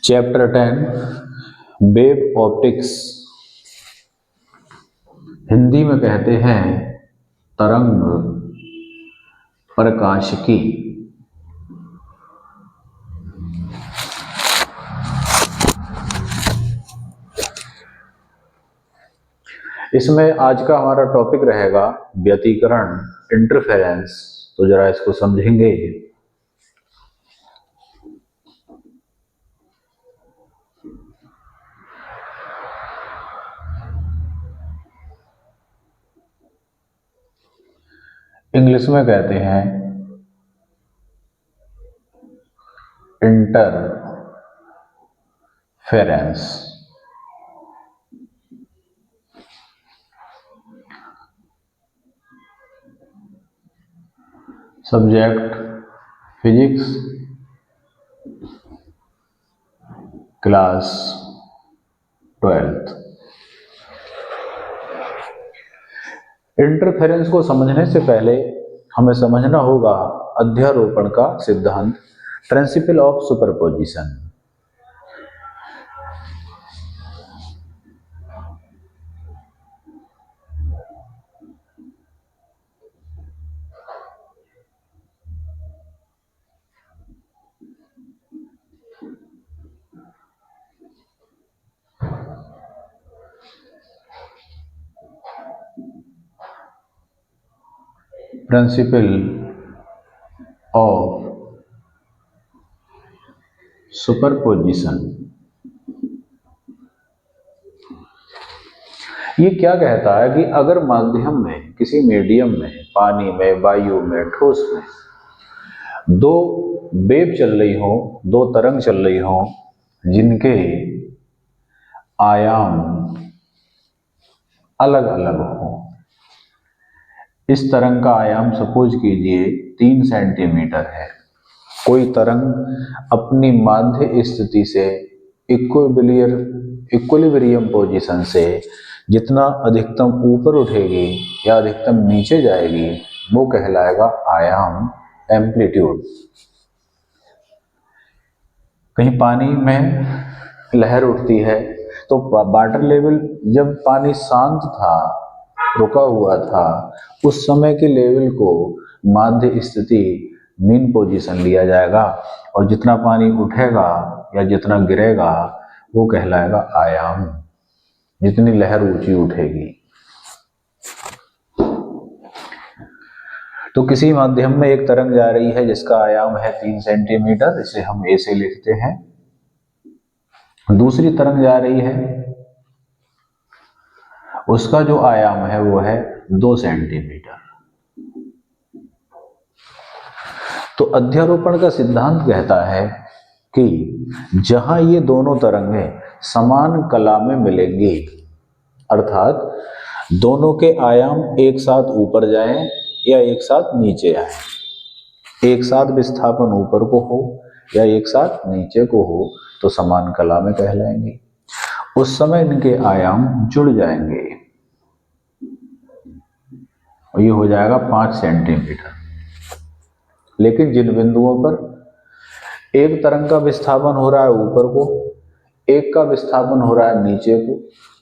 Chapter 10 wave optics, Hindi में कहते हैं तरंग प्रकाशिकी। इसमें आज का हमारा टॉपिक रहेगा व्यतिकरण, इंटरफेरेंस। तो जरा इसको समझेंगे। इंग्लिश में कहते हैं interference. Subject physics, class 12th। Interference को समझने से पहले हमें समझना होगा अध्यारोपण का सिद्धांत, principle of superposition. Principle of superposition ये क्या कहता है कि अगर माध्यम में, किसी मीडियम में, पानी में, वायु में, ठोस में दो वेव चल रही हो, दो तरंग चल रही हो, जिनके आयाम अलग अलग हो। इस तरंग का आयाम सपोज कीजिए 3 सेंटीमीटर है। कोई तरंग अपनी माध्य स्थिति से इक्विलिब्रियम पोजीशन से जितना अधिकतम ऊपर उठेगी या अधिकतम नीचे जाएगी वो कहलाएगा आयाम, एम्पलीट्यूड। कहीं पानी में लहर उठती है तो वाटर लेवल जब पानी शांत था, रुका हुआ था, उस समय के लेवल को माध्य स्थिति, मीन पोजीशन लिया जाएगा, और जितना पानी उठेगा या जितना गिरेगा वो कहलाएगा आयाम, जितनी लहर ऊंची उठेगी। तो किसी माध्यम में एक तरंग जा रही है जिसका आयाम है 3 सेंटीमीटर, इसे हम ए से लिखते हैं। दूसरी तरंग जा रही है, उसका जो आयाम है वो है 2 सेंटीमीटर। तो अध्यारोपण का सिद्धांत कहता है कि जहां ये दोनों तरंगें समान कला में मिलेंगी, अर्थात दोनों के आयाम एक साथ ऊपर जाएं या एक साथ नीचे आए, एक साथ विस्थापन ऊपर को हो या एक साथ नीचे को हो, तो समान कला में कहलाएंगे। उस समय इनके आयाम जुड़ जाएंगे और ये हो जाएगा 5 सेंटीमीटर। लेकिन जिन बिंदुओं पर एक तरंग का विस्थापन हो रहा है ऊपर को, एक का विस्थापन हो रहा है नीचे को,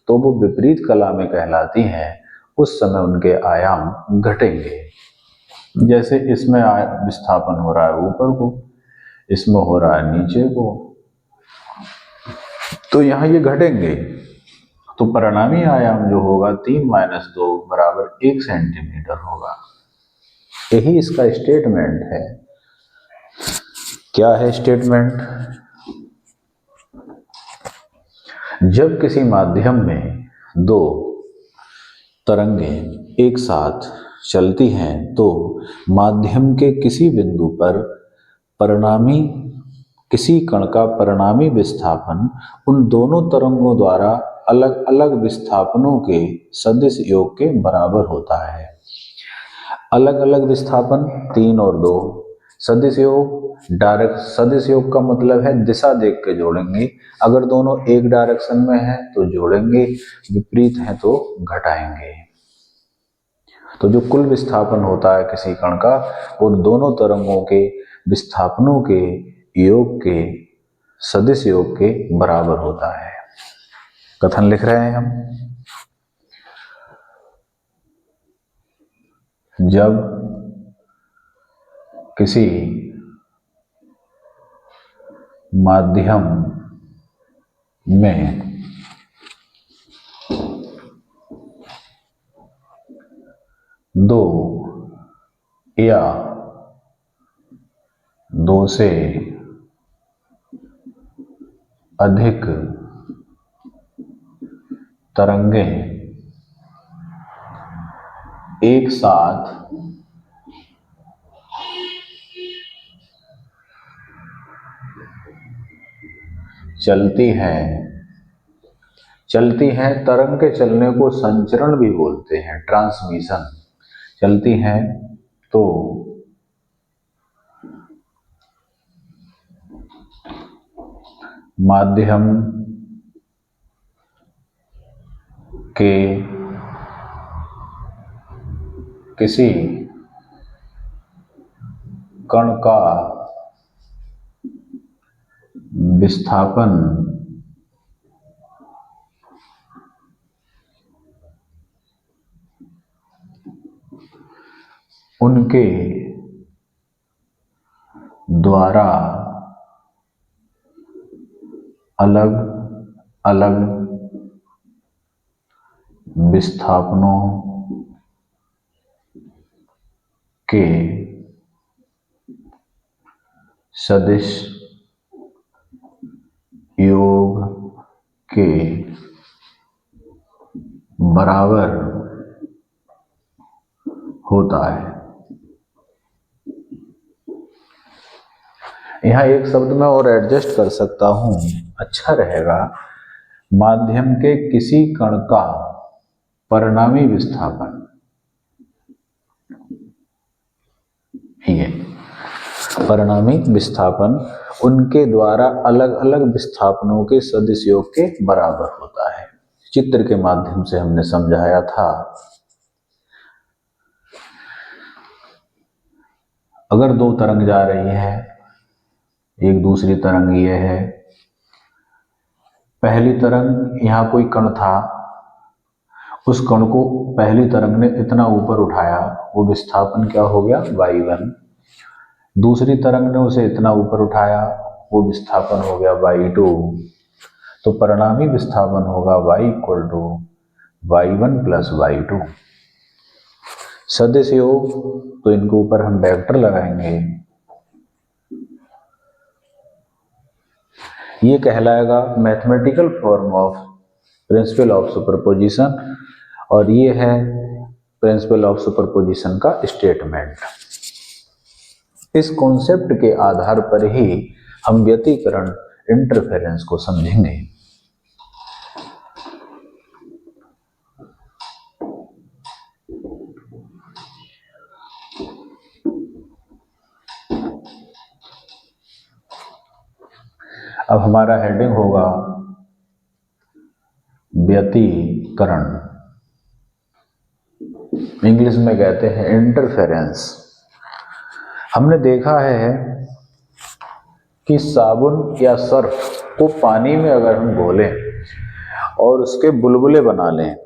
तो वो विपरीत कला में कहलाती हैं। उस समय उनके आयाम घटेंगे। जैसे इसमें विस्थापन हो रहा है ऊपर को, इसमें हो रहा है नीचे को, तो यहाँ ये घटेंगे। तो परिणामी आयाम जो होगा 3 - 2 = 1 सेंटीमीटर होगा। यही इसका स्टेटमेंट है। क्या है स्टेटमेंट? जब किसी माध्यम में दो तरंगें एक साथ चलती हैं तो माध्यम के किसी बिंदु पर परिणामी, किसी कण का परिणामी विस्थापन उन दोनों तरंगों द्वारा अलग अलग विस्थापनों के सदिश योग के बराबर होता है। अलग अलग विस्थापन 3 और 2, सदिश योग, डायरेक्ट सदिश योग का मतलब है दिशा देख के जोड़ेंगे। अगर दोनों एक डायरेक्शन में है तो जोड़ेंगे, विपरीत है तो घटाएंगे। तो जो कुल विस्थापन होता है किसी कण का, उन दोनों तरंगों के विस्थापनों के योग के सदिश योग के बराबर होता है। कथन लिख रहे हैं हम। जब किसी माध्यम में दो या दो से अधिक तरंगें एक साथ चलती हैं, तरंग के चलने को संचरण भी बोलते हैं, ट्रांसमिशन। चलती हैं तो माध्यम के किसी कण का विस्थापन उनके द्वारा अलग अलग विस्थापनों के सदिश योग के बराबर होता है। यहां एक शब्द में और एडजस्ट कर सकता हूं, अच्छा रहेगा। माध्यम के किसी कण का परिणामी विस्थापन, ये परिणामी विस्थापन उनके द्वारा अलग अलग विस्थापनों के सदिश योग के बराबर होता है। चित्र के माध्यम से हमने समझाया था। अगर दो तरंग जा रही है, एक दूसरी तरंग ये है। पहली तरंग, यहां कोई कण था, उस कण को पहली तरंग ने इतना ऊपर उठाया, वो विस्थापन क्या हो गया, y1। दूसरी तरंग ने उसे इतना ऊपर उठाया, वो विस्थापन हो गया y2। तो परिणामी विस्थापन होगा y = y1 + y2। सदिश योग, तो इनके ऊपर हम वेक्टर लगाएंगे। ये कहलाएगा mathematical form of principle of superposition, और ये है प्रिंसिपल ऑफ सुपरपोजिशन का स्टेटमेंट। इस कॉन्सेप्ट के आधार पर ही हम व्यतिकरण, इंटरफेरेंस को समझेंगे। अब हमारा हेडिंग होगा व्यतिकरण, इंग्लिश में कहते हैं इंटरफेरेंस। हमने देखा है कि साबुन या सर्फ को पानी में अगर हम घोलें और उसके बुलबुले बना लें,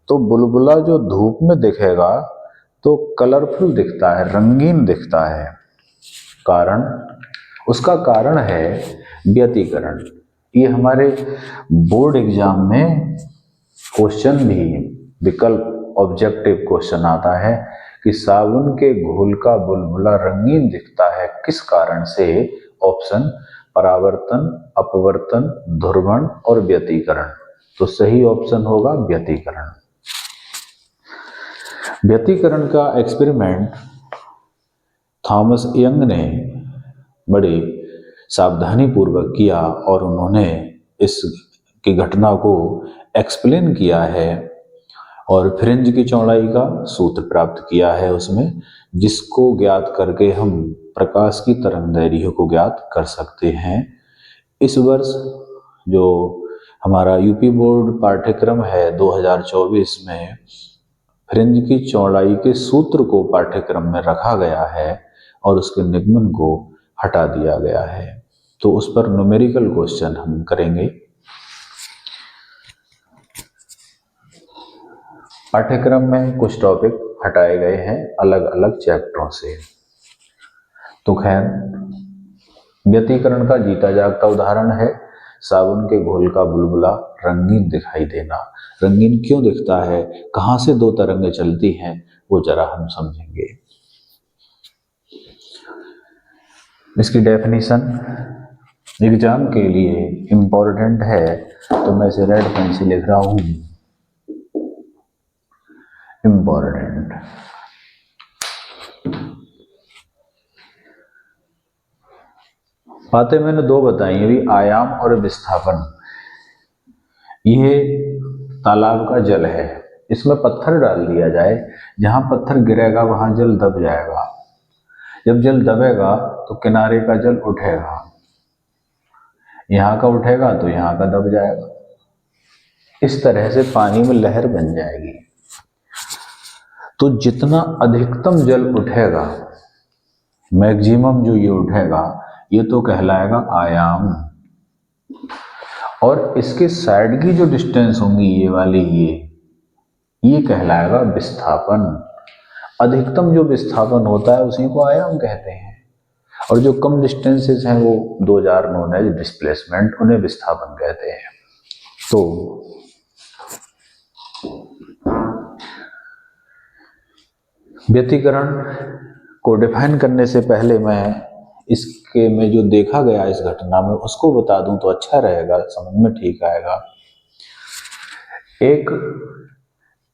तो बुलबुला जो धूप में दिखेगा तो कलरफुल दिखता है, रंगीन दिखता है। कारण, उसका कारण है व्यतिकरण। ये हमारे बोर्ड एग्जाम में क्वेश्चन भी, विकल्प ऑब्जेक्टिव क्वेश्चन आता है कि साबुन के घोल का बुलबुला रंगीन दिखता है, किस कारण से? ऑप्शन परावर्तन, अपवर्तन, ध्रुवण और व्यतिकरण। तो सही ऑप्शन होगा व्यतिकरण। व्यतिकरण का एक्सपेरिमेंट थॉमस यंग ने बड़ी सावधानी पूर्वक किया और उन्होंने इस की घटना को एक्सप्लेन किया है और फ्रिंज की चौड़ाई का सूत्र प्राप्त किया है उसमें, जिसको ज्ञात करके हम प्रकाश की तरंगदैर्घ्य को ज्ञात कर सकते हैं। इस वर्ष जो हमारा यूपी बोर्ड पाठ्यक्रम है 2024 में फ्रिंज की चौड़ाई के सूत्र को पाठ्यक्रम में रखा गया है और उसके निगमन को हटा दिया गया है। तो उस पर न्यूमेरिकल क्वेश्चन हम करेंगे। पाठ्यक्रम में कुछ टॉपिक हटाए गए हैं अलग अलग चैप्टरों से। तो खैर, व्यतिकरण का जीता जागता उदाहरण है साबुन के घोल का बुलबुला रंगीन दिखाई देना। रंगीन क्यों दिखता है, कहां से दो तरंगें चलती हैं, वो जरा हम समझेंगे। इसकी डेफिनेशन एग्जाम के लिए इम्पोर्टेंट है, तो मैं इसे रेड पेन से लिख रहा हूं, इम्पोर्टेंट। बातें मैंने दो बताई अभी, आयाम और विस्थापन। यह तालाब का जल है, इसमें पत्थर डाल दिया जाए, जहां पत्थर गिरेगा वहां जल दब जाएगा। जब जल दबेगा तो किनारे का जल उठेगा, यहां का उठेगा तो यहां का दब जाएगा। इस तरह से पानी में लहर बन जाएगी। तो जितना अधिकतम जल उठेगा, मैक्सिमम जो ये उठेगा, ये तो कहलाएगा आयाम। और इसके साइड की जो डिस्टेंस होंगी, ये वाली, ये कहलाएगा विस्थापन। अधिकतम जो विस्थापन होता है उसी को आयाम कहते हैं, और जो कम डिस्टेंसेस हैं वो 2000 नोन एज डिस्प्लेसमेंट, उन्हें विस्थापन कहते हैं। तो व्यतिकरण को डिफाइन करने से पहले मैं इसके में जो देखा गया इस घटना में उसको बता दूं तो अच्छा रहेगा, समझ में ठीक आएगा।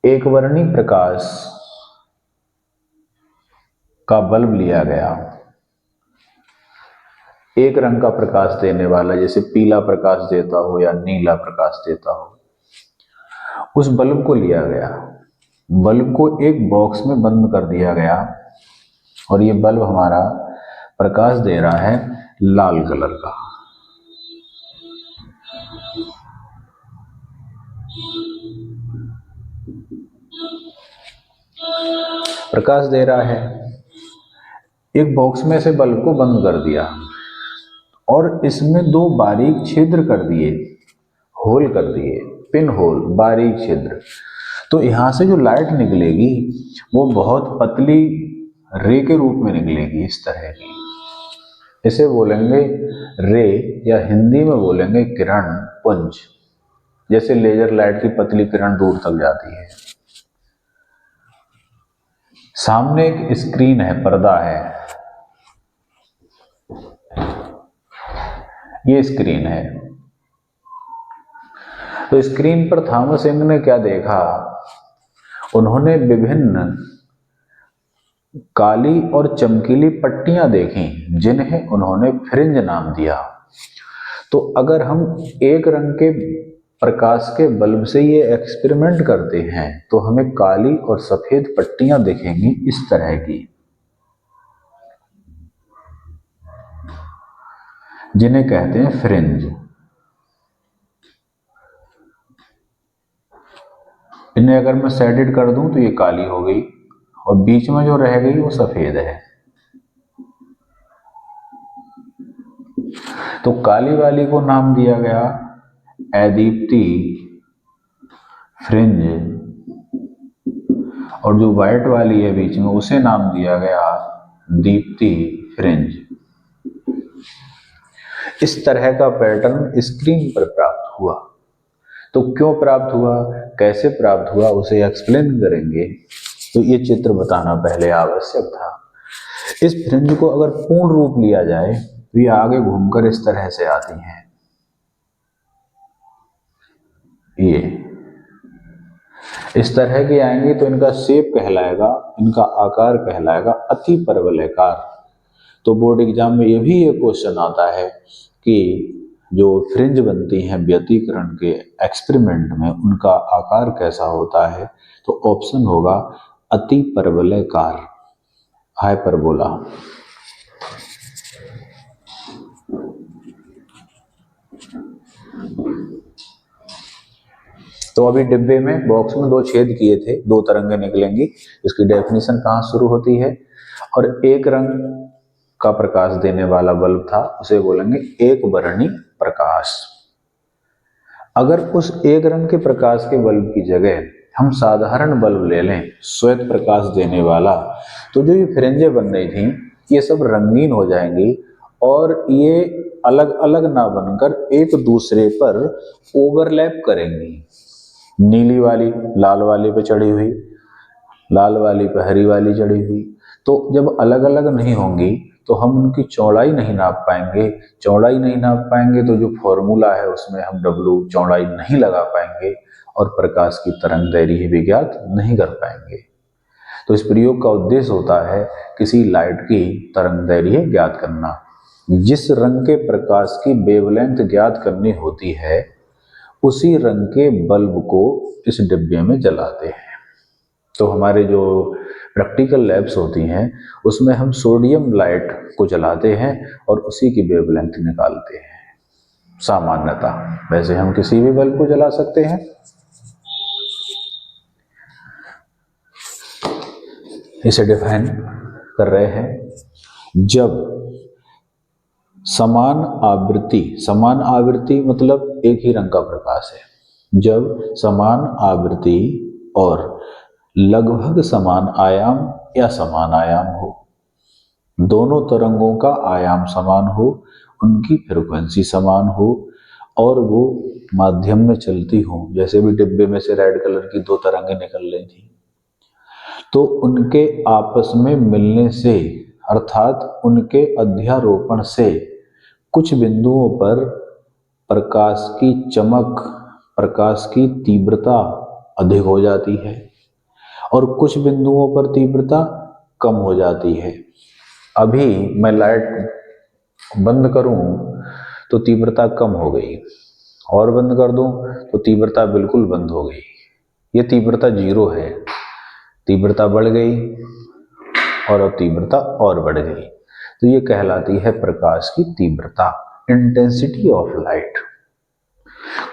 एक वर्णी प्रकाश का बल्ब लिया गया, एक रंग का प्रकाश देने वाला, जैसे पीला प्रकाश देता हो या नीला प्रकाश देता हो, उस बल्ब को लिया गया। बल्ब को एक बॉक्स में बंद कर दिया गया, और ये बल्ब हमारा प्रकाश दे रहा है लाल कलर का। प्रकाश दे रहा है, एक बॉक्स में से बल्ब को बंद कर दिया और इसमें दो बारीक छिद्र कर दिए, होल कर दिए, पिन होल, बारीक छिद्र। तो यहां से जो लाइट निकलेगी वो बहुत पतली रे के रूप में निकलेगी, इस तरह की। इसे बोलेंगे रे, या हिंदी में बोलेंगे किरण पुंज। जैसे लेजर लाइट की पतली किरण दूर तक जाती है। सामने एक स्क्रीन है, पर्दा है, ये स्क्रीन है। तो स्क्रीन पर थॉमस यंग ने क्या देखा, उन्होंने विभिन्न काली और चमकीली पट्टियां देखी, जिन्हें उन्होंने फ्रिंज नाम दिया। तो अगर हम एक रंग के प्रकाश के बल्ब से ये एक्सपेरिमेंट करते हैं तो हमें काली और सफेद पट्टियां दिखेंगी इस तरह की, जिन्हें कहते हैं फ्रिंज। इन्हें अगर मैं शेडेड कर दूं तो ये काली हो गई, और बीच में जो रह गई वो सफेद है। तो काली वाली को नाम दिया गया अदीप्ति फ्रिंज, और जो व्हाइट वाली है बीच में उसे नाम दिया गया दीप्ति फ्रिंज। इस तरह का पैटर्न स्क्रीन पर प्राप्त हुआ। तो क्यों प्राप्त हुआ, कैसे प्राप्त हुआ, उसे एक्सप्लेन करेंगे। तो ये चित्र बताना पहले आवश्यक था। इस फ्रिंज को अगर पूर्ण रूप लिया जाए तो ये आगे घूमकर इस तरह से आती हैं, ये इस तरह की आएंगी, तो इनका शेप कहलाएगा, इनका आकार कहलाएगा अति परवलयकार। तो बोर्ड एग्जाम में ये भी एक क्वेश्चन आता है कि जो फ्रिंज बनती हैं व्यतिकरण के एक्सपेरिमेंट में, उनका आकार कैसा होता है। तो ऑप्शन होगा अति परवलयकार, हाइपरबोला। तो अभी डिब्बे में, बॉक्स में दो छेद किए थे, दो तरंगें निकलेंगी। इसकी डेफिनेशन कहाँ शुरू होती है, और एक रंग का प्रकाश देने वाला बल्ब था उसे बोलेंगे एक वर्णी प्रकाश। अगर उस एक रंग के प्रकाश के बल्ब की जगह हम साधारण बल्ब ले लें श्वेत प्रकाश देने वाला, तो जो ये फ्रेंजें बन रही थी ये सब रंगीन हो जाएंगी और ये अलग अलग ना बनकर एक दूसरे पर ओवरलैप करेंगी। नीली वाली लाल वाली पे चढ़ी हुई, लाल वाली पे हरी वाली चढ़ी हुई, तो जब अलग अलग नहीं होंगी तो हम उनकी चौड़ाई नहीं नाप पाएंगे। चौड़ाई नहीं नाप पाएंगे तो जो फॉर्मूला है उसमें हम W चौड़ाई नहीं लगा पाएंगे और प्रकाश की तरंग दैर्ध्य भी ज्ञात नहीं कर पाएंगे। तो इस प्रयोग का उद्देश्य होता है किसी लाइट की तरंग दैर्ध्य ज्ञात करना। जिस रंग के प्रकाश की वेवलेंथ ज्ञात करनी होती है उसी रंग के बल्ब को इस डिब्बे में जलाते हैं। तो हमारे जो प्रैक्टिकल लैब्स होती हैं उसमें हम सोडियम लाइट को जलाते हैं और उसी की वेवलेंथ निकालते हैं सामान्यतः। वैसे हम किसी भी बल्ब को जला सकते हैं। इसे डिफाइन कर रहे हैं जब समान आवृत्ति मतलब एक ही रंग का प्रकाश है, जब समान आवृत्ति और लगभग समान आयाम या समान आयाम हो, दोनों तरंगों का आयाम समान हो, उनकी फ्रीक्वेंसी समान हो और वो माध्यम में चलती हो। जैसे भी डिब्बे में से रेड कलर की दो तरंगें निकल रही थी, तो उनके आपस में मिलने से अर्थात उनके अध्यारोपण से कुछ बिंदुओं पर प्रकाश की चमक, प्रकाश की तीव्रता अधिक हो जाती है और कुछ बिंदुओं पर तीव्रता कम हो जाती है। अभी मैं लाइट बंद करूं तो तीव्रता कम हो गई और बंद कर दूं तो तीव्रता बिल्कुल बंद हो गई। ये तीव्रता 0 है। तीव्रता बढ़ गई और अब तीव्रता और बढ़ गई, तो ये कहलाती है प्रकाश की तीव्रता, इंटेंसिटी ऑफ लाइट।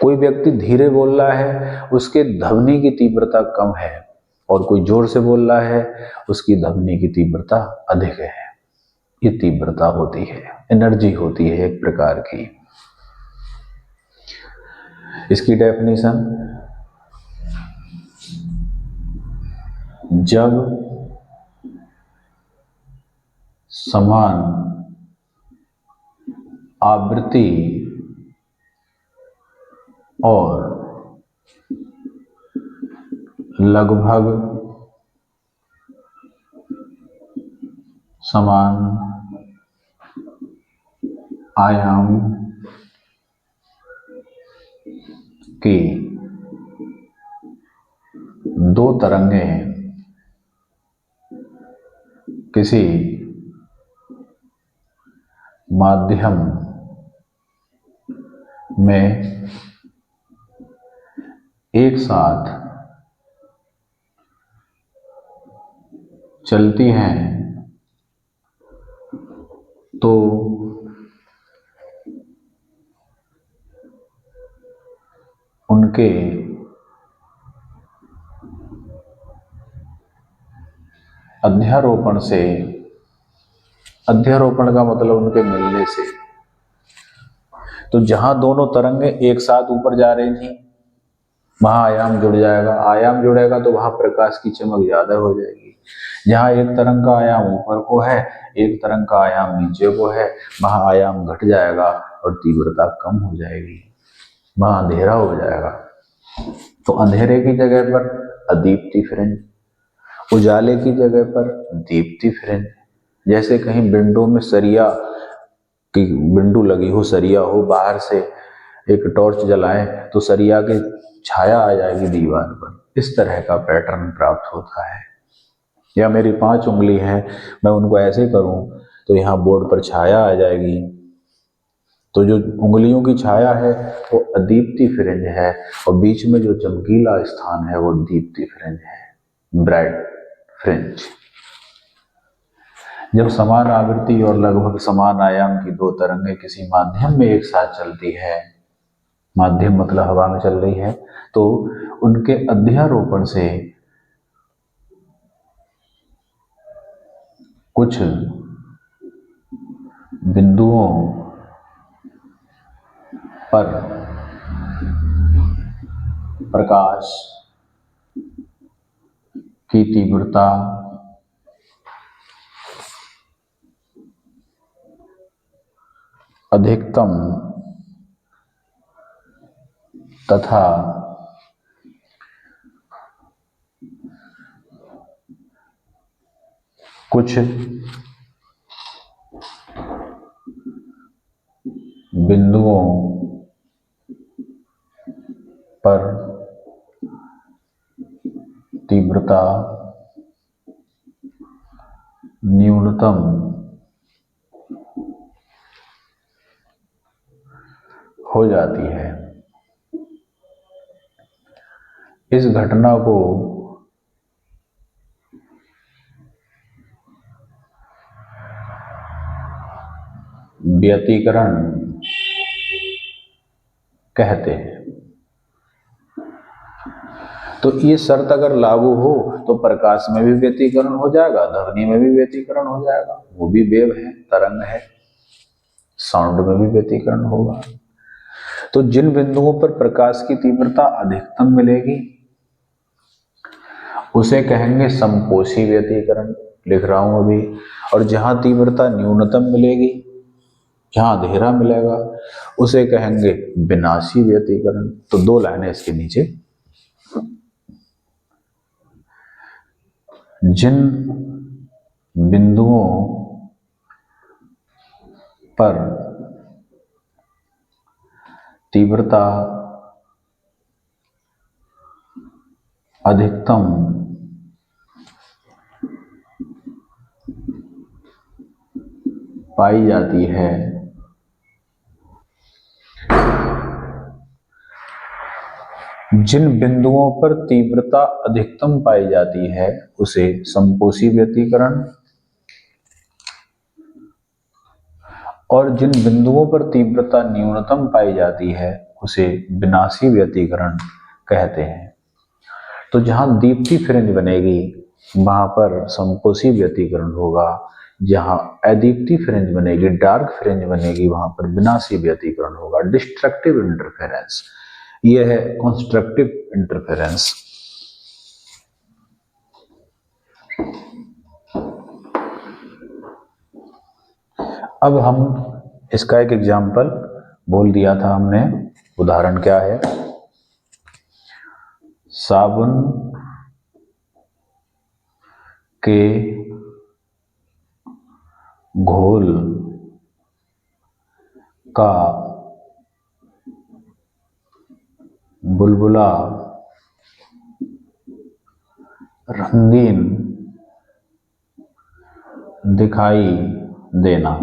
कोई व्यक्ति धीरे बोल रहा है उसके ध्वनि की तीव्रता कम है और कोई जोर से बोल रहा है उसकी ध्वनि की तीव्रता अधिक है। ये तीव्रता होती है, एनर्जी होती है एक प्रकार की। इसकी डेफिनेशन, जब समान आवृत्ति और लगभग समान आयाम की दो तरंगें किसी माध्यम में एक साथ चलती हैं तो उनके अध्यारोपण से, अध्यारोपण का मतलब उनके मिलने से, तो जहां दोनों तरंगें एक साथ ऊपर जा रही थी वहां आयाम जुड़ जाएगा। आयाम जुड़ेगा तो वहां प्रकाश की चमक ज्यादा हो जाएगी। जहां एक तरंग का आयाम ऊपर को है, एक तरंग का आयाम नीचे को है, वहां आयाम घट जाएगा और तीव्रता कम हो जाएगी, वहां अंधेरा हो जाएगा। तो अंधेरे की जगह पर अदीप्ति फ्रिंज, उजाले की जगह पर दीप्ति फ्रिंज। जैसे कहीं विंडो में सरिया की विंडो लगी हो, सरिया हो, बाहर से एक टॉर्च जलाएं तो सरिया की छाया आ जाएगी दीवार पर, इस तरह का पैटर्न प्राप्त होता है। या मेरी 5 उंगली है, मैं उनको ऐसे करूं तो यहाँ बोर्ड पर छाया आ जाएगी। तो जो उंगलियों की छाया है वो अदीप्ति फ्रिंज है और बीच में जो चमकीला स्थान है वो दीप्ति फ्रिंज है, ब्राइट फ्रिंज। जब समान आवृत्ति और लगभग समान आयाम की दो तरंगें किसी माध्यम में एक साथ चलती है, माध्यम मतलब हवा में चल रही है, तो उनके अध्यारोपण से कुछ बिंदुओं पर प्रकाश की तीव्रता अधिकतम तथा कुछ बिंदुओं पर तीव्रता न्यूनतम हो जाती है। इस घटना को व्यतिकरण कहते हैं। तो ये शर्त अगर लागू हो तो प्रकाश में भी व्यतिकरण हो जाएगा, ध्वनि में भी व्यतिकरण हो जाएगा, वो भी वेव है, तरंग है, साउंड में भी व्यतिकरण होगा। तो जिन बिंदुओं पर प्रकाश की तीव्रता अधिकतम मिलेगी उसे कहेंगे समपोषी व्यतिकरण, लिख रहा हूं अभी। और जहां तीव्रता न्यूनतम मिलेगी, जहां अंधेरा मिलेगा, उसे कहेंगे विनाशी व्यतिकरण। तो दो लाइनें इसके नीचे। जिन बिंदुओं पर तीव्रता अधिकतम पाई जाती है जिन बिंदुओं पर तीव्रता अधिकतम पाई जाती है उसे समपोषी व्यतिकरण, और जिन बिंदुओं पर तीव्रता न्यूनतम पाई जाती है उसे विनाशी व्यतिकरण कहते हैं। तो जहां दीप्ति फ्रिंज बनेगी वहां पर समपोषी व्यतिकरण होगा, जहां अदीप्ति फ्रिंज बनेगी, डार्क फ्रिंज बनेगी, वहां पर विनाशी व्यतिकरण होगा। डिस्ट्रक्टिव इंटरफेरेंस, यह है कंस्ट्रक्टिव इंटरफेरेंस। अब हम इसका एक एग्जाम्पल बोल दिया था हमने, उदाहरण क्या है? साबुन के घोल का बुलबुला रंगीन दिखाई देना।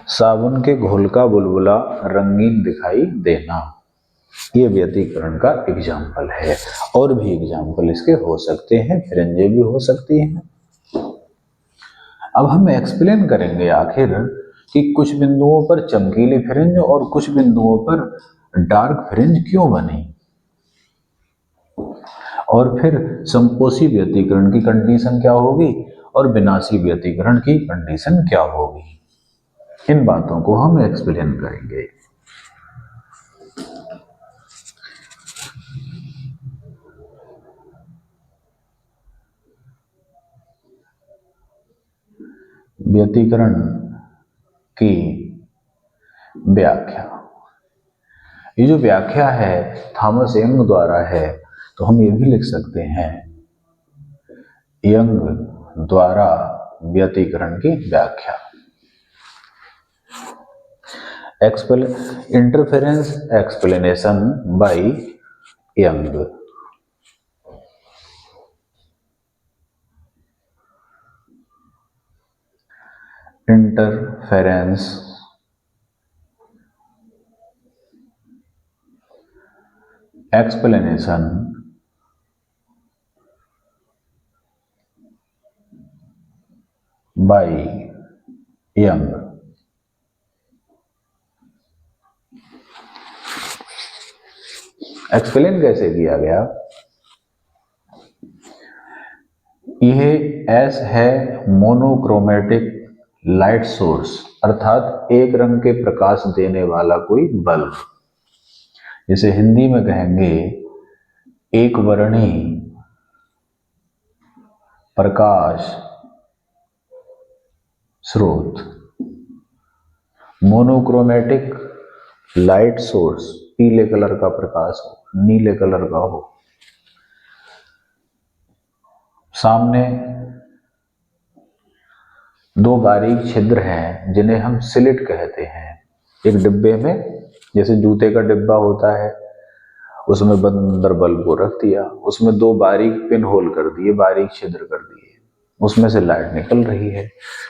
साबुन के घोल का बुलबुला रंगीन दिखाई देना, ये व्यतिकरण का एग्जाम्पल है। और भी एग्जाम्पल इसके हो सकते हैं, फ्रिंजें भी हो सकती हैं। अब हम एक्सप्लेन करेंगे आखिर कि कुछ बिंदुओं पर चमकीली फ्रिंज और कुछ बिंदुओं पर डार्क फ्रिंज क्यों बनी, और फिर समपोषी व्यतिकरण की कंडीशन क्या होगी और विनाशी व्यतिकरण की कंडीशन क्या होगी। इन बातों को हम एक्सप्लेन करेंगे। व्यतिकरण की व्याख्या, ये जो व्याख्या है थॉमस यंग द्वारा है, तो हम ये भी लिख सकते हैं यंग द्वारा व्यतिकरण की व्याख्या। Interference explanation by Young. Interference explanation by Young. Explain कैसे किया गया? यह एस है मोनोक्रोमेटिक लाइट सोर्स अर्थात एक रंग के प्रकाश देने वाला कोई बल्ब। जैसे हिंदी में कहेंगे एक वर्णी प्रकाश स्रोत। मोनोक्रोमेटिक लाइट सोर्स, पीले कलर का प्रकाश हो, नीले कलर का हो। सामने दो बारीक छिद्र हैं जिन्हें हम स्लिट कहते हैं। एक डिब्बे में, जैसे जूते का डिब्बा होता है, उसमें बंद अंदर बल्ब को रख दिया, उसमें दो बारीक पिन होल कर दिए, बारीक छिद्र कर दिए, उसमें से लाइट निकल रही है।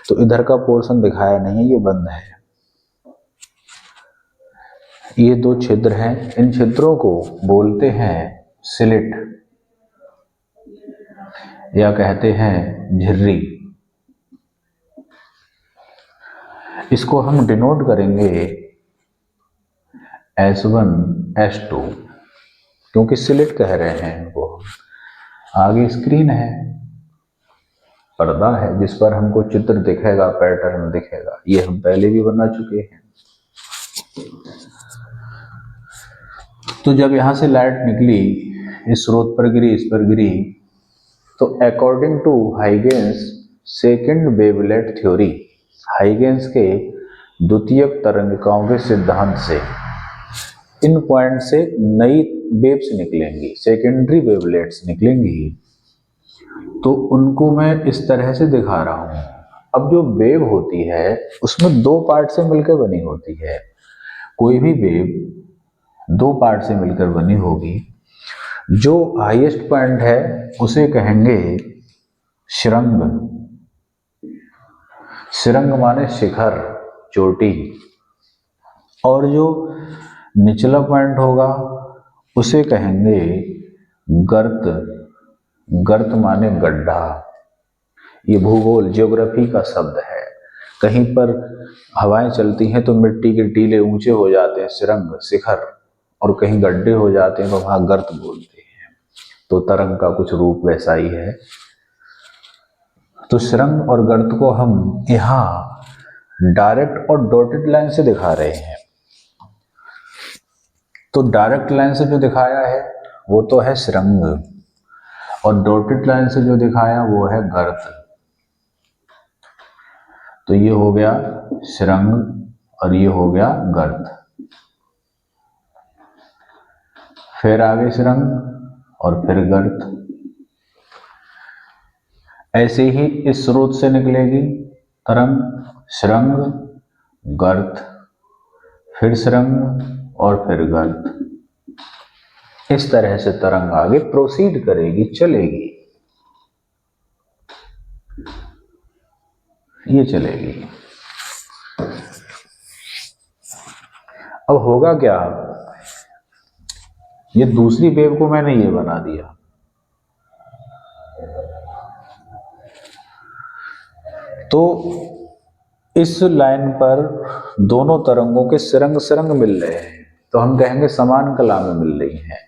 तो इधर का पोर्शन दिखाया नहीं है, ये बंद है। ये दो छिद्र हैं, इन छिद्रों को बोलते हैं स्लिट या कहते हैं झिर्री। इसको हम डिनोट करेंगे S1 S2, क्योंकि स्लिट कह रहे हैं वो। आगे स्क्रीन है, पर्दा है जिस पर हमको चित्र दिखेगा, पैटर्न दिखेगा। ये हम पहले भी बना चुके हैं। तो जब यहां से लाइट निकली, इस स्रोत पर गिरी, इस पर गिरी, तो according to Huygens second wavelet theory, Huygens के द्वितीयक तरंगिकाओं के सिद्धांत से इन पॉइंट से नई वेव्स निकलेंगी, सेकेंडरी वेवलेट्स निकलेंगी। तो उनको मैं इस तरह से दिखा रहा हूं। अब जो वेव होती है उसमें दो पार्ट से मिलकर बनी होती है। कोई भी वेव दो पार्ट से मिलकर बनी होगी। जो हाईएस्ट पॉइंट है उसे कहेंगे श्रृंग। श्रृंग माने शिखर, चोटी। और जो निचला पॉइंट होगा उसे कहेंगे गर्त। गर्त माने गड्ढा। ये भूगोल, ज्योग्राफी का शब्द है। कहीं पर हवाएं चलती हैं तो मिट्टी के टीले ऊंचे हो जाते हैं, श्रृंग, शिखर, और कहीं गड्ढे हो जाते हैं तो वहां गर्त बोलते हैं। तो तरंग का कुछ रूप वैसा ही है। तो श्रृंग और गर्त को हम यहां डायरेक्ट और डॉटेड लाइन से दिखा रहे हैं। तो डायरेक्ट लाइन से जो दिखाया है वो तो है श्रृंग, और डॉटेड लाइन से जो दिखाया वो है गर्त। तो ये हो गया श्रृंग और ये हो गया गर्त। फिर आगे श्रृंग और फिर गर्त। ऐसे ही इस स्रोत से निकलेगी तरंग, श्रृंग, गर्त, फिर श्रृंग और फिर गर्त। इस तरह से तरंग आगे प्रोसीड करेगी, चलेगी, ये चलेगी। अब होगा क्या, ये दूसरी वेव को मैंने ये बना दिया। तो इस लाइन पर दोनों तरंगों के श्रृंग श्रृंग मिल रहे हैं, तो हम कहेंगे समान कला में मिल रही हैं।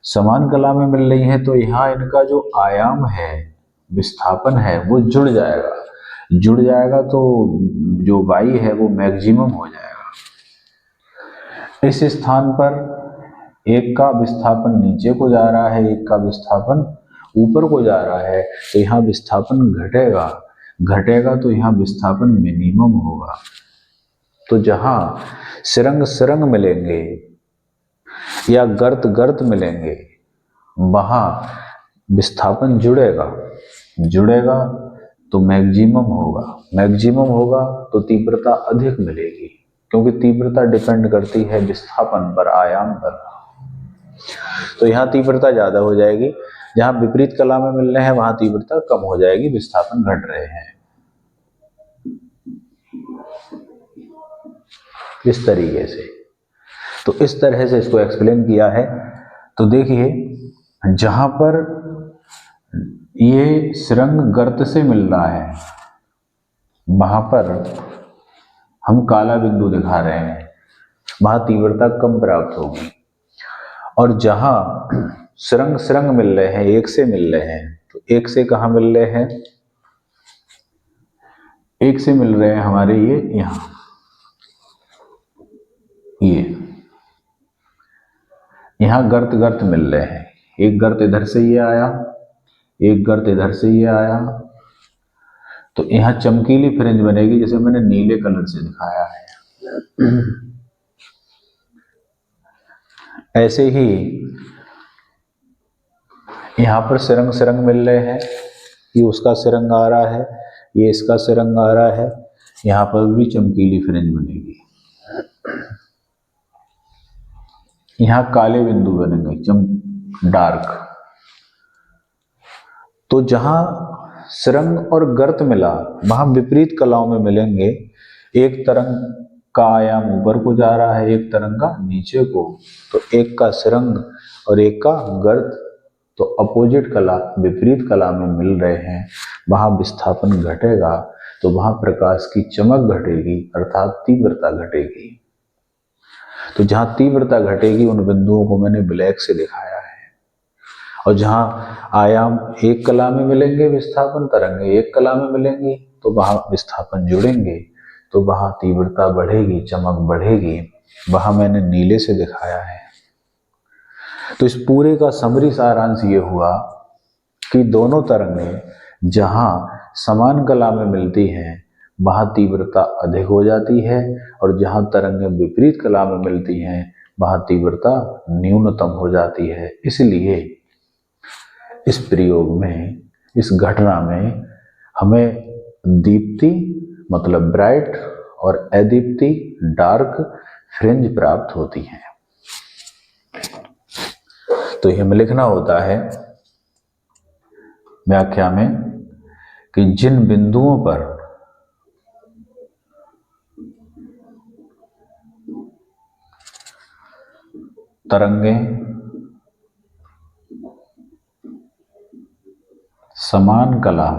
समान कला में मिल रही हैं तो यहाँ इनका जो आयाम है, विस्थापन है, वो जुड़ जाएगा। जुड़ जाएगा तो जो y है वो मैक्सिमम हो जाएगा। इस स्थान पर एक का विस्थापन नीचे को जा रहा है, एक का विस्थापन ऊपर को जा रहा है, तो यहाँ विस्थापन घटेगा। घटेगा तो यहाँ विस्थापन मिनिमम होगा। तो जहां श्रृंग श्रृंग मिलेंगे या गर्त गर्त मिलेंगे, वहां विस्थापन जुड़ेगा। जुड़ेगा तो मैक्सिमम होगा। मैक्सिमम होगा तो तीव्रता अधिक मिलेगी, क्योंकि तीव्रता डिपेंड करती है विस्थापन पर, आयाम पर। तो यहाँ तीव्रता ज्यादा हो जाएगी। जहां विपरीत कला में मिल रहे हैं वहां तीव्रता कम हो जाएगी, विस्थापन घट रहे हैं। इस तरीके से, तो इस तरह से इसको एक्सप्लेन किया है। तो देखिए, जहां पर ये श्रृंग गर्त से मिल रहा है वहां पर हम काला बिंदु दिखा रहे हैं, वहां तीव्रता कम प्राप्त होगी। और जहां श्रृंग श्रृंग मिल रहे हैं, एक से मिल रहे हैं, तो एक से कहां मिल रहे हैं, एक से मिल रहे हैं हमारे ये यहाँ, ये यहाँ गर्त गर्त मिल रहे हैं। एक गर्त इधर से ये आया, एक गर्त इधर से ये आया, तो यहाँ चमकीली फ्रिंज बनेगी, जैसे मैंने नीले कलर से दिखाया है। ऐसे ही यहाँ पर सिरंग सिरंग मिल रहे हैं, ये उसका सिरंग आ रहा है, ये इसका सिरंग आ रहा है, यहाँ पर भी चमकीली फ्रिंज बनेगी। यहाँ काले बिंदु बनेंगे, डार्क। तो जहां सिरंग और गर्त मिला वहां विपरीत कलाओं में मिलेंगे। एक तरंग का आयाम ऊपर को जा रहा है, एक तरंग का नीचे को, तो एक का सिरंग और एक का गर्त, तो अपोजिट कला, विपरीत कला में मिल रहे हैं, वहां विस्थापन घटेगा, तो वहां प्रकाश की चमक घटेगी, अर्थात तीव्रता घटेगी। तो जहां तीव्रता घटेगी उन बिंदुओं को मैंने ब्लैक से दिखाया है। और जहां आयाम एक कला में मिलेंगे, विस्थापन तरंगे एक कला में मिलेंगी, तो वहां विस्थापन जुड़ेंगे, तो वहां तीव्रता बढ़ेगी, चमक बढ़ेगी, वहां मैंने नीले से दिखाया है। तो इस पूरे का समरी सारांश ये हुआ कि दोनों तरंगें जहां समान कला में मिलती हैं वहां तीव्रता अधिक हो जाती है, और जहां तरंगें विपरीत कला में मिलती हैं वहां तीव्रता न्यूनतम हो जाती है। इसलिए इस प्रयोग में, इस घटना में हमें दीप्ति मतलब ब्राइट और अदीप्ति डार्क फ्रिंज प्राप्त होती है। तो हमें लिखना होता है व्याख्या में कि जिन बिंदुओं पर तरंगें समान कला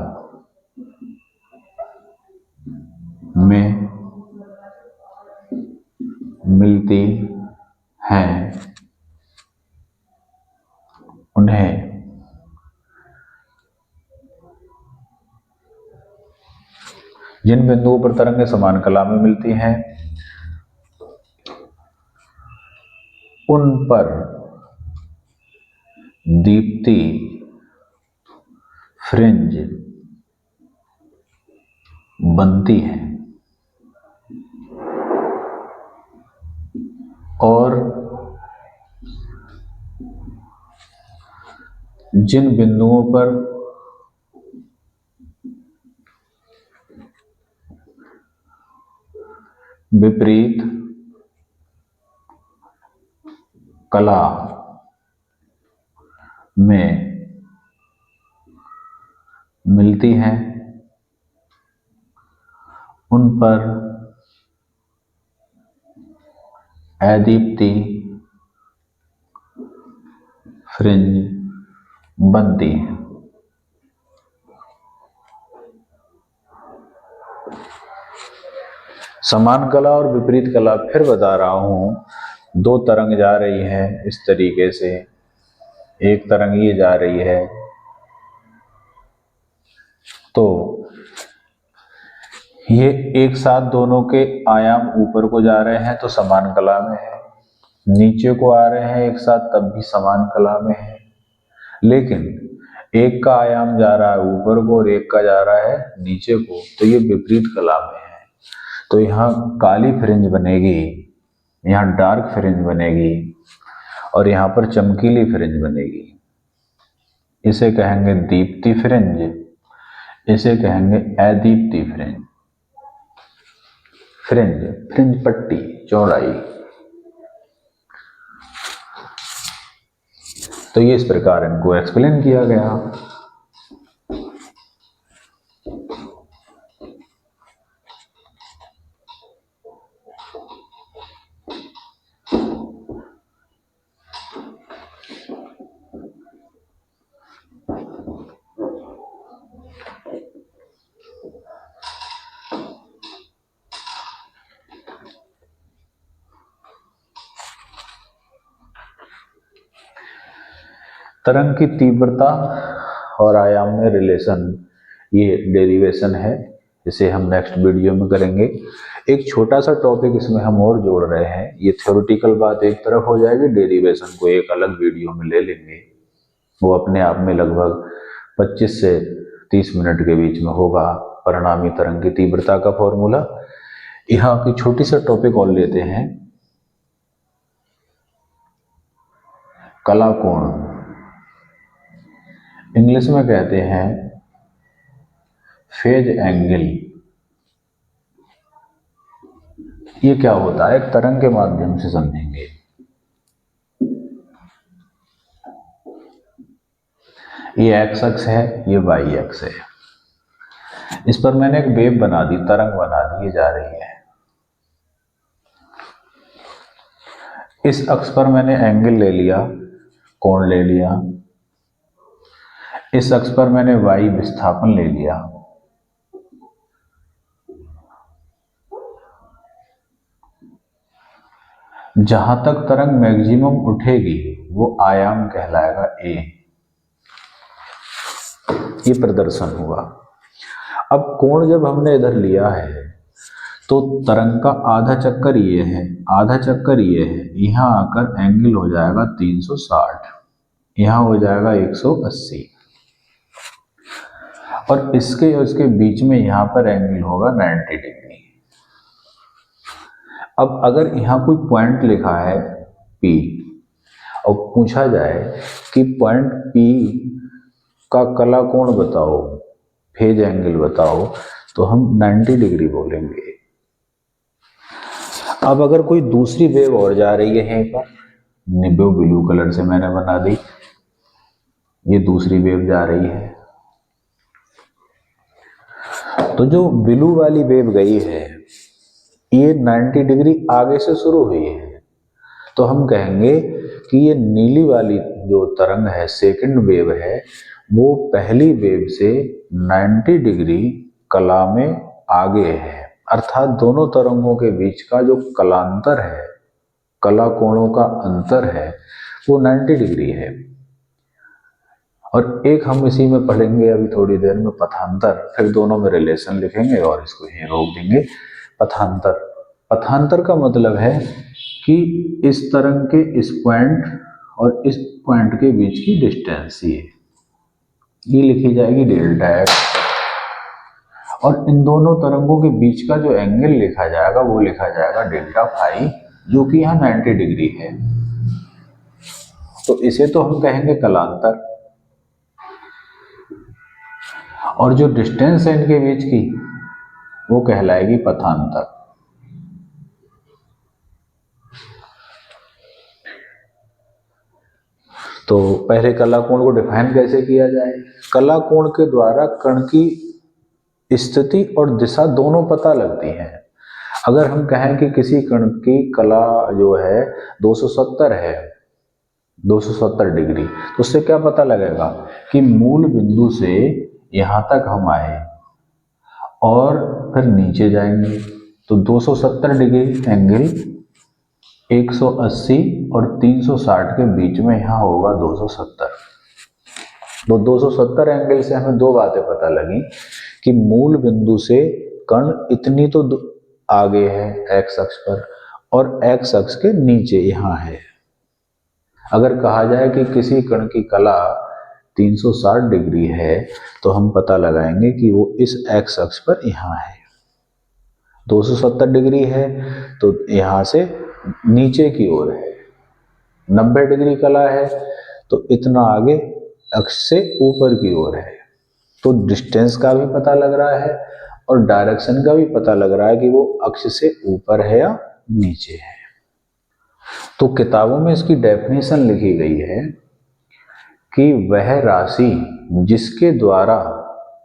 में मिलती हैं उन्हें जिन बिंदुओं पर तरंगें समान कला में मिलती हैं उन पर दीप्ति फ्रिंज बनती है, और जिन बिंदुओं पर विपरीत कला में मिलती हैं उन पर अदीप्ति फ्रिंज बनती है। समान कला और विपरीत कला, फिर बता रहा हूं, दो तरंग जा रही है इस तरीके से, एक तरंग ये जा रही है, तो ये एक साथ दोनों के आयाम ऊपर को जा रहे हैं तो समान कला में है, नीचे को आ रहे हैं एक साथ तब भी समान कला में है। लेकिन एक का आयाम जा रहा है ऊपर को और एक का जा रहा है नीचे को, तो ये विपरीत कला में है। तो यहाँ काली फ्रिंज बनेगी, यहाँ डार्क फ्रिंज बनेगी, और यहाँ पर चमकीली फ्रिंज बनेगी। इसे कहेंगे दीप्ति फ्रिंज, इसे कहेंगे अदीप्ति फ्रिंज। फ्रिंज, फ्रिंज पट्टी, चौड़ाई। तो ये इस प्रकार इनको एक्सप्लेन किया गया। तरंग की तीव्रता और आयाम में रिलेशन, ये डेरिवेशन है, इसे हम नेक्स्ट वीडियो में करेंगे। एक छोटा सा टॉपिक इसमें हम और जोड़ रहे हैं, ये थ्योरेटिकल बात एक तरफ हो जाएगी, डेरिवेशन को एक अलग वीडियो में ले लेंगे। वो अपने आप में लगभग 25 से 30 मिनट के बीच में होगा। परिणामी तरंग की तीव्रता का फॉर्मूला। यहाँ की छोटी सा टॉपिक और लेते हैं, कला कोण, इंग्लिश में कहते हैं फेज एंगल। ये क्या होता है, एक तरंग के माध्यम से समझेंगे। ये एक्स अक्ष है, ये वाई अक्ष है। इस पर मैंने एक वेव बना दी, तरंग बना दी, ये जा रही है। इस अक्ष पर मैंने एंगल ले लिया, कोण ले लिया। इस अक्ष पर मैंने वाई विस्थापन ले लिया। जहां तक तरंग मैक्सिमम उठेगी वो आयाम कहलाएगा ए। ये प्रदर्शन हुआ। अब कोण जब हमने इधर लिया है तो तरंग का आधा चक्कर ये है, आधा चक्कर ये है, यहां आकर एंगल हो जाएगा 360, यहां हो जाएगा 180, और इसके और इसके बीच में यहां पर एंगल होगा 90 डिग्री। अब अगर यहां कोई पॉइंट लिखा है P और पूछा जाए कि पॉइंट P का कला कोण बताओ, फेज एंगल बताओ, तो हम 90 डिग्री बोलेंगे। अब अगर कोई दूसरी वेव और जा रही है यहीं पर, निब्बे ब्लू कलर से मैंने बना दी, ये दूसरी वेव जा रही है, तो जो ब्लू वाली वेव गई है ये 90 डिग्री आगे से शुरू हुई है, तो हम कहेंगे कि ये नीली वाली जो तरंग है, सेकंड वेव है, वो पहली वेव से 90 डिग्री कला में आगे है। अर्थात दोनों तरंगों के बीच का जो कलांतर है, कला कोणों का अंतर है, वो 90 डिग्री है। और एक हम इसी में पढ़ेंगे अभी थोड़ी देर में, पथांतर, फिर दोनों में रिलेशन लिखेंगे और इसको यहीं रोक देंगे। पथांतर, पथांतर का मतलब है कि इस तरंग के इस पॉइंट और इस पॉइंट के बीच की डिस्टेंस ये लिखी जाएगी डेल्टा एक्स, और इन दोनों तरंगों के बीच का जो एंगल लिखा जाएगा वो लिखा जाएगा डेल्टा फाई, जो कि यहाँ 90 डिग्री है। तो इसे तो हम कहेंगे कलांतर, और जो डिस्टेंस है इनके बीच की वो कहलाएगी पथांतर। तो पहले कला कोण को डिफाइन कैसे किया जाए। कला कोण के द्वारा कण की स्थिति और दिशा दोनों पता लगती हैं। अगर हम कहें कि किसी कण की कला जो है 270 है, 270 डिग्री, तो उससे क्या पता लगेगा कि मूल बिंदु से यहां तक हम आए और फिर नीचे जाएंगे, तो 270 डिग्री एंगल 180 और 360 के बीच में यहां होगा 270। तो 270 एंगल से हमें दो बातें पता लगी कि मूल बिंदु से कण इतनी तो आगे है एक्स अक्ष पर, और एक्स अक्ष के नीचे यहां है। अगर कहा जाए कि किसी कण की कला 360 डिग्री है, तो हम पता लगाएंगे कि वो इस एक्स अक्ष पर यहां है। 270 डिग्री है तो यहां से नीचे की ओर है, 90 डिग्री कला है तो इतना आगे अक्ष से ऊपर की ओर है। तो डिस्टेंस का भी पता लग रहा है और डायरेक्शन का भी पता लग रहा है कि वो अक्ष से ऊपर है या नीचे है। तो किताबों में इसकी डेफिनेशन लिखी गई है कि वह राशि जिसके द्वारा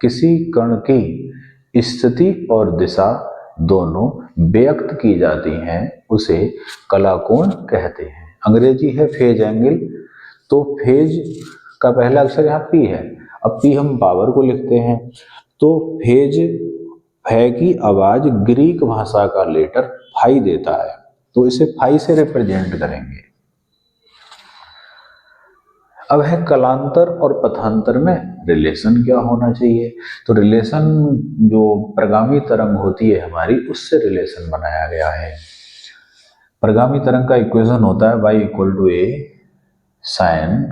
किसी कण की स्थिति और दिशा दोनों व्यक्त की जाती हैं उसे कला कोण कहते हैं। अंग्रेजी है फेज एंगल, तो फेज का पहला अक्षर यहाँ पी है। अब पी हम पावर को लिखते हैं, तो फेज है की आवाज ग्रीक भाषा का लेटर फाई देता है, तो इसे फाई से रिप्रेजेंट करेंगे। अब है कलांतर और पथांतर में रिलेशन क्या होना चाहिए। तो रिलेशन जो प्रगामी तरंग होती है हमारी, उससे रिलेशन बनाया गया है। प्रगामी तरंग का इक्वेशन होता है y equal to a sine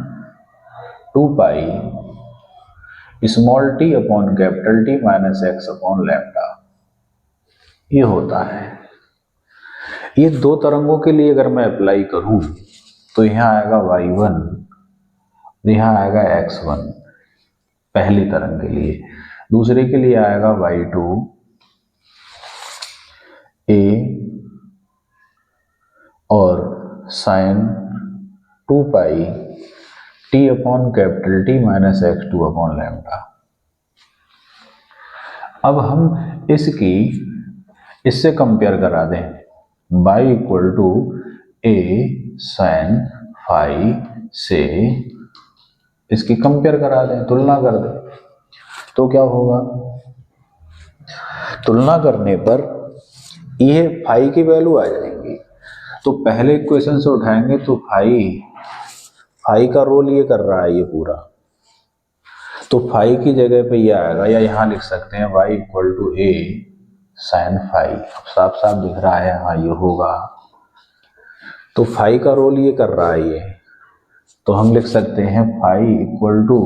2 pi small t upon capital T minus x upon lambda, ये होता है। ये दो तरंगों के लिए अगर मैं अप्लाई करूं तो यहाँ आएगा y1, यहाँ आएगा x1 पहली तरंग के लिए, दूसरे के लिए आएगा y2 a और sine 2 pi t upon capital T minus x2 upon lambda. अब हम इससे कंपेयर करा दें, y equal to a sine phi से इसकी कंपेयर करा दें, तुलना कर दें, तो क्या होगा? तुलना करने पर ये फाई की वैल्यू आ जाएंगी। तो पहले इक्वेशन से उठाएंगे तो फाई का रोल ये कर रहा है ये पूरा, तो फाई की जगह पे ये आएगा, या यहाँ लिख सकते हैं y equal to a sine phi. अब साफ साफ दिख रहा है, हाँ ये होगा। तो फाई का रोल ये कर रहा है ये, तो हम लिख सकते हैं phi equal to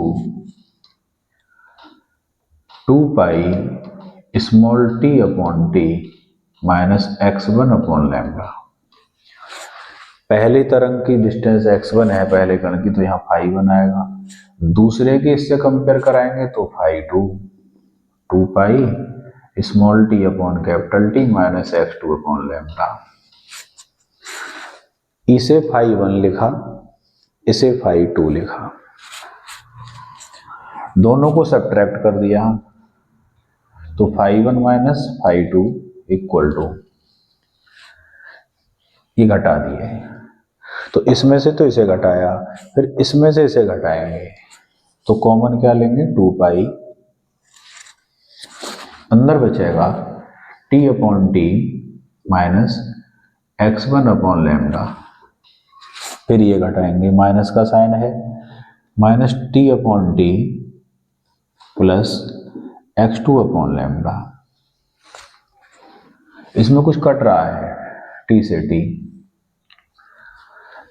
2 pi small t upon T minus x1 upon lambda. पहली तरंग की डिस्टेंस x1 है पहले कण की, तो यहाँ फाई 1 आएगा। दूसरे के इससे कंपेयर कराएंगे तो phi 2 pi small t upon capital T minus x2 upon lambda. इसे फाई 1 लिखा, इसे फाई 2 लिखा, दोनों को सब्ट्रैक्ट कर दिया तो phi 1 minus phi 2 equal to, ये घटा दिए। तो इसमें से तो इसे घटाया, फिर इसमें से इसे घटाएंगे तो कॉमन क्या लेंगे? 2 पाई, अंदर बचेगा T upon T minus x1 upon lambda, फिर ये घटाएंगे, माइनस का साइन है, minus T upon T plus x2 upon lambda. इसमें कुछ कट रहा है t से t,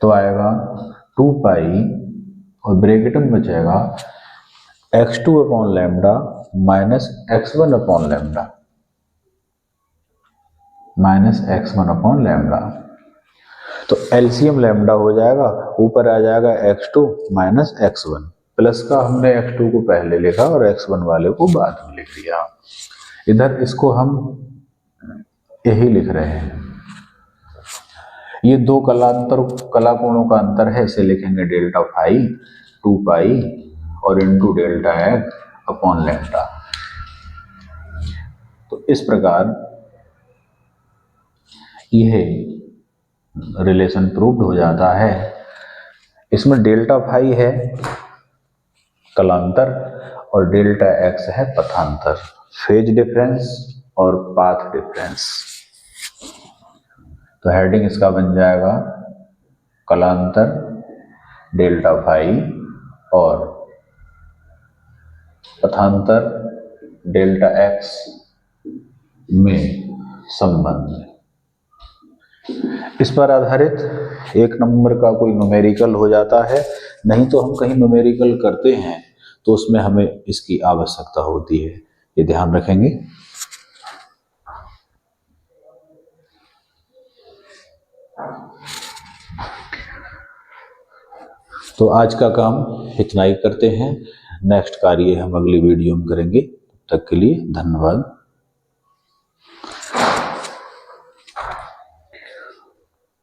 तो आएगा 2 पाई और ब्रैकेट में बचेगा x2 upon lambda minus x1 upon lambda, minus x1 upon lambda. तो एलसीएम लैम्डा हो जाएगा, ऊपर आ जाएगा x2 माइनस x1, प्लस का हमने x2 को पहले लिखा और x1 वाले को बाद में लिख दिया। इधर इसको हम यही लिख रहे हैं, ये दो कला कोणों का अंतर है, इसे लिखेंगे डेल्टा फाई 2 पाई और into delta x upon lambda. तो इस प्रकार यह रिलेशन प्रूव्ड हो जाता है। इसमें डेल्टा फाई है कलांतर और डेल्टा एक्स है पथांतर, फेज डिफरेंस और पाथ डिफरेंस। तो हेडिंग इसका बन जाएगा कलांतर डेल्टा फाई और पथांतर डेल्टा एक्स में संबंध। इस पर आधारित एक नंबर का कोई न्यूमेरिकल हो जाता है, नहीं तो हम कहीं न्यूमेरिकल करते हैं तो उसमें हमें इसकी आवश्यकता होती है, ये ध्यान रखेंगे। तो आज का काम इतना ही करते हैं, नेक्स्ट कार्य हम अगली वीडियो में करेंगे। तब तक के लिए धन्यवाद।